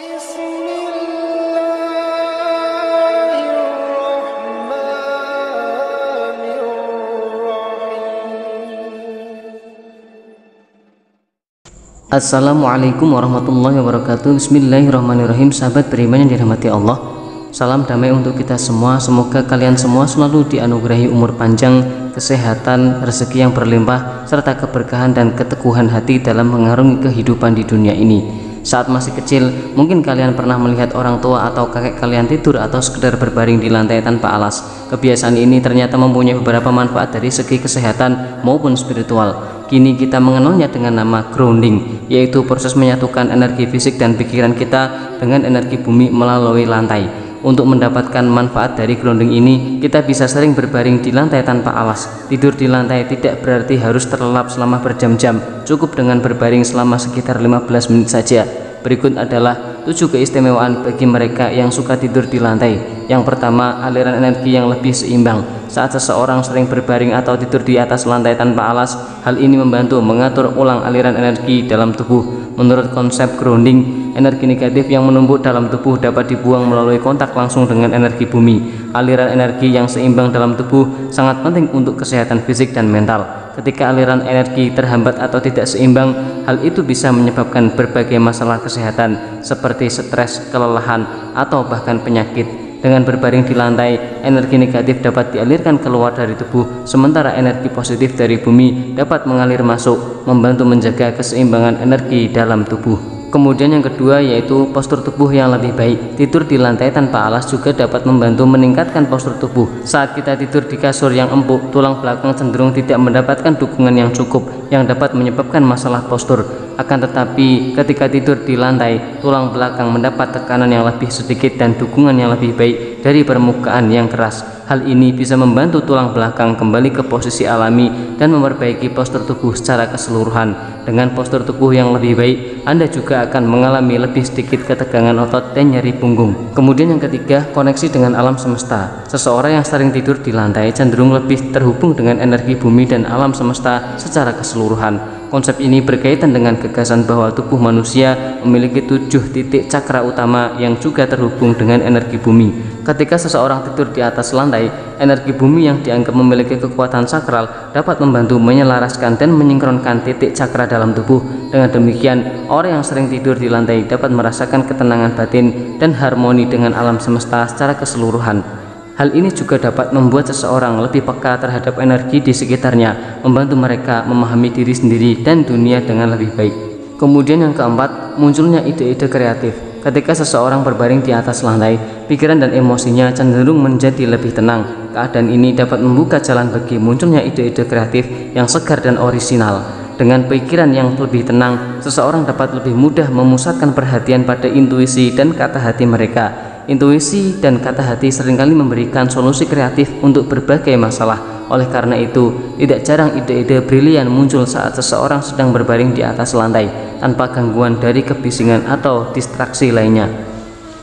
Assalamualaikum warahmatullahi wabarakatuh. Bismillahirrahmanirrahim. Sahabat beriman yang dirahmati Allah, salam damai untuk kita semua. Semoga kalian semua selalu dianugerahi umur panjang, kesehatan, rezeki yang berlimpah, serta keberkahan dan keteguhan hati dalam mengarungi kehidupan di dunia ini. Saat masih kecil, mungkin kalian pernah melihat orang tua atau kakek kalian tidur atau sekedar berbaring di lantai tanpa alas. Kebiasaan ini ternyata mempunyai beberapa manfaat dari segi kesehatan maupun spiritual. Kini kita mengenalnya dengan nama grounding, yaitu proses menyatukan energi fisik dan pikiran kita dengan energi bumi melalui lantai. Untuk mendapatkan manfaat dari grounding ini, kita bisa sering berbaring di lantai tanpa alas. Tidur di lantai tidak berarti harus terlelap selama berjam-jam, cukup dengan berbaring selama sekitar 15 menit saja. Berikut adalah 7 keistimewaan bagi mereka yang suka tidur di lantai. Yang pertama, aliran energi yang lebih seimbang. Saat seseorang sering berbaring atau tidur di atas lantai tanpa alas, hal ini membantu mengatur ulang aliran energi dalam tubuh. Menurut konsep grounding, energi negatif yang menumpuk dalam tubuh dapat dibuang melalui kontak langsung dengan energi bumi. Aliran energi yang seimbang dalam tubuh sangat penting untuk kesehatan fisik dan mental. Ketika aliran energi terhambat atau tidak seimbang, hal itu bisa menyebabkan berbagai masalah kesehatan seperti stres, kelelahan, atau bahkan penyakit. Dengan berbaring di lantai, energi negatif dapat dialirkan keluar dari tubuh, sementara energi positif dari bumi dapat mengalir masuk, membantu menjaga keseimbangan energi dalam tubuh. Kemudian yang kedua yaitu postur tubuh yang lebih baik. Tidur di lantai tanpa alas juga dapat membantu meningkatkan postur tubuh. Saat kita tidur di kasur yang empuk, tulang belakang cenderung tidak mendapatkan dukungan yang cukup, yang dapat menyebabkan masalah postur. Akan tetapi ketika tidur di lantai, tulang belakang mendapat tekanan yang lebih sedikit dan dukungan yang lebih baik dari permukaan yang keras. Hal ini bisa membantu tulang belakang kembali ke posisi alami dan memperbaiki postur tubuh secara keseluruhan. Dengan postur tubuh yang lebih baik, Anda juga akan mengalami lebih sedikit ketegangan otot dan nyeri punggung. Kemudian yang ketiga, koneksi dengan alam semesta. Seseorang yang sering tidur di lantai cenderung lebih terhubung dengan energi bumi dan alam semesta secara keseluruhan. Konsep ini berkaitan dengan gagasan bahwa tubuh manusia memiliki 7 titik cakra utama yang juga terhubung dengan energi bumi. Ketika seseorang tidur di atas lantai, energi bumi yang dianggap memiliki kekuatan sakral dapat membantu menyelaraskan dan menyinkronkan titik cakra dalam tubuh. Dengan demikian, orang yang sering tidur di lantai dapat merasakan ketenangan batin dan harmoni dengan alam semesta secara keseluruhan. Hal ini juga dapat membuat seseorang lebih peka terhadap energi di sekitarnya, membantu mereka memahami diri sendiri dan dunia dengan lebih baik. Kemudian yang keempat, munculnya ide-ide kreatif. Ketika seseorang berbaring di atas lantai, pikiran dan emosinya cenderung menjadi lebih tenang. Keadaan ini dapat membuka jalan bagi munculnya ide-ide kreatif yang segar dan orisinal. Dengan pikiran yang lebih tenang, seseorang dapat lebih mudah memusatkan perhatian pada intuisi dan kata hati mereka. Intuisi dan kata hati seringkali memberikan solusi kreatif untuk berbagai masalah. Oleh karena itu, tidak jarang ide-ide brilian muncul saat seseorang sedang berbaring di atas lantai tanpa gangguan dari kebisingan atau distraksi lainnya.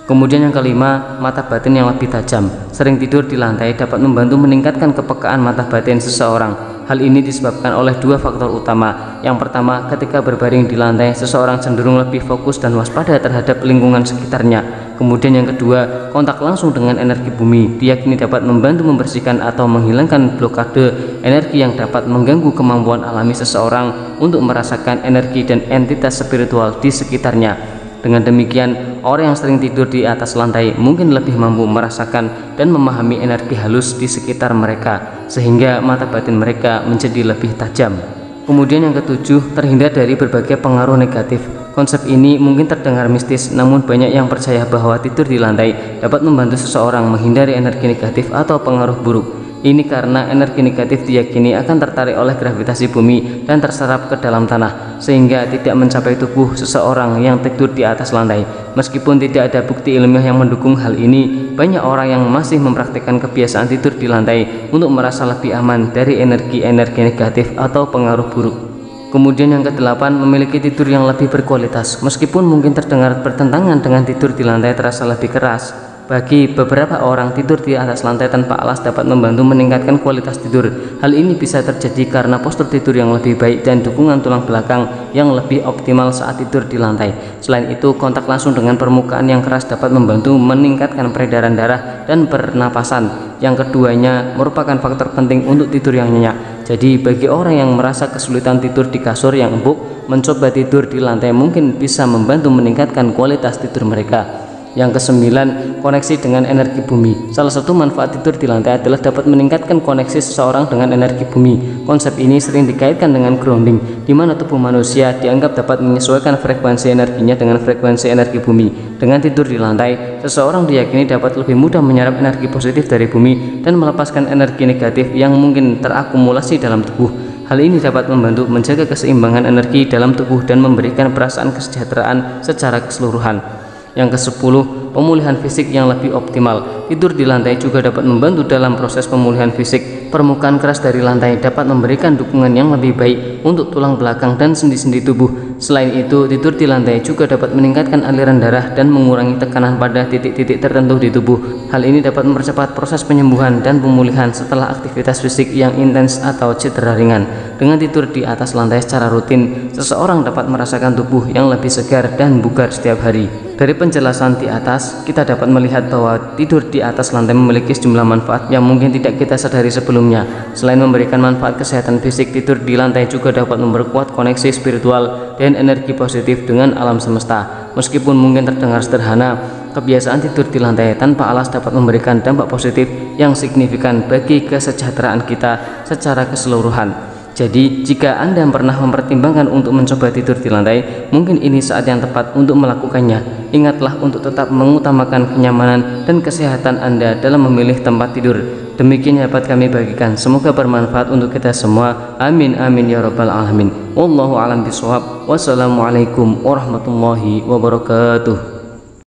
Kemudian yang kelima, mata batin yang lebih tajam. Sering tidur di lantai dapat membantu meningkatkan kepekaan mata batin seseorang. Hal ini disebabkan oleh 2 faktor utama. Yang pertama, ketika berbaring di lantai, seseorang cenderung lebih fokus dan waspada terhadap lingkungan sekitarnya. Kemudian yang kedua, kontak langsung dengan energi bumi diyakini dapat membantu membersihkan atau menghilangkan blokade energi yang dapat mengganggu kemampuan alami seseorang untuk merasakan energi dan entitas spiritual di sekitarnya. Dengan demikian, orang yang sering tidur di atas lantai mungkin lebih mampu merasakan dan memahami energi halus di sekitar mereka, sehingga mata batin mereka menjadi lebih tajam. Kemudian yang ketujuh, terhindar dari berbagai pengaruh negatif. Konsep ini mungkin terdengar mistis, namun banyak yang percaya bahwa tidur di lantai dapat membantu seseorang menghindari energi negatif atau pengaruh buruk. Ini karena energi negatif diyakini akan tertarik oleh gravitasi bumi dan terserap ke dalam tanah, sehingga tidak mencapai tubuh seseorang yang tidur di atas lantai. Meskipun tidak ada bukti ilmiah yang mendukung hal ini, banyak orang yang masih mempraktikkan kebiasaan tidur di lantai untuk merasa lebih aman dari energi-energi negatif atau pengaruh buruk. Kemudian yang kedelapan, memiliki tidur yang lebih berkualitas. Meskipun mungkin terdengar bertentangan dengan tidur di lantai terasa lebih keras, Bagi beberapa orang, tidur di atas lantai tanpa alas dapat membantu meningkatkan kualitas tidur. Hal ini bisa terjadi karena postur tidur yang lebih baik dan dukungan tulang belakang yang lebih optimal saat tidur di lantai. Selain itu, kontak langsung dengan permukaan yang keras dapat membantu meningkatkan peredaran darah dan pernapasan. Yang keduanya merupakan faktor penting untuk tidur yang nyenyak. Jadi bagi orang yang merasa kesulitan tidur di kasur yang empuk, mencoba tidur di lantai mungkin bisa membantu meningkatkan kualitas tidur mereka. Yang kesembilan, koneksi dengan energi bumi. Salah satu manfaat tidur di lantai adalah dapat meningkatkan koneksi seseorang dengan energi bumi. Konsep ini sering dikaitkan dengan grounding, di mana tubuh manusia dianggap dapat menyesuaikan frekuensi energinya dengan frekuensi energi bumi. Dengan tidur di lantai, seseorang diyakini dapat lebih mudah menyerap energi positif dari bumi dan melepaskan energi negatif yang mungkin terakumulasi dalam tubuh. Hal ini dapat membantu menjaga keseimbangan energi dalam tubuh dan memberikan perasaan kesejahteraan secara keseluruhan. Yang ke-10, pemulihan fisik yang lebih optimal. Tidur di lantai juga dapat membantu dalam proses pemulihan fisik. Permukaan keras dari lantai dapat memberikan dukungan yang lebih baik untuk tulang belakang dan sendi-sendi tubuh. Selain itu, tidur di lantai juga dapat meningkatkan aliran darah dan mengurangi tekanan pada titik-titik tertentu di tubuh. Hal ini dapat mempercepat proses penyembuhan dan pemulihan setelah aktivitas fisik yang intens atau cedera ringan. Dengan tidur di atas lantai secara rutin, seseorang dapat merasakan tubuh yang lebih segar dan bugar setiap hari. Dari penjelasan di atas, kita dapat melihat bahwa tidur di atas lantai memiliki sejumlah manfaat yang mungkin tidak kita sadari sebelumnya. Selain memberikan manfaat kesehatan fisik, tidur di lantai juga dapat memperkuat koneksi spiritual dan energi positif dengan alam semesta. Meskipun mungkin terdengar sederhana, kebiasaan tidur di lantai tanpa alas dapat memberikan dampak positif yang signifikan bagi kesejahteraan kita secara keseluruhan. Jadi, jika Anda pernah mempertimbangkan untuk mencoba tidur di lantai, mungkin ini saat yang tepat untuk melakukannya. Ingatlah untuk tetap mengutamakan kenyamanan dan kesehatan Anda dalam memilih tempat tidur. Demikian yang dapat kami bagikan. Semoga bermanfaat untuk kita semua. Amin amin ya rabbal alamin. Wallahu a'lam bishawab. Wassalamualaikum warahmatullahi wabarakatuh.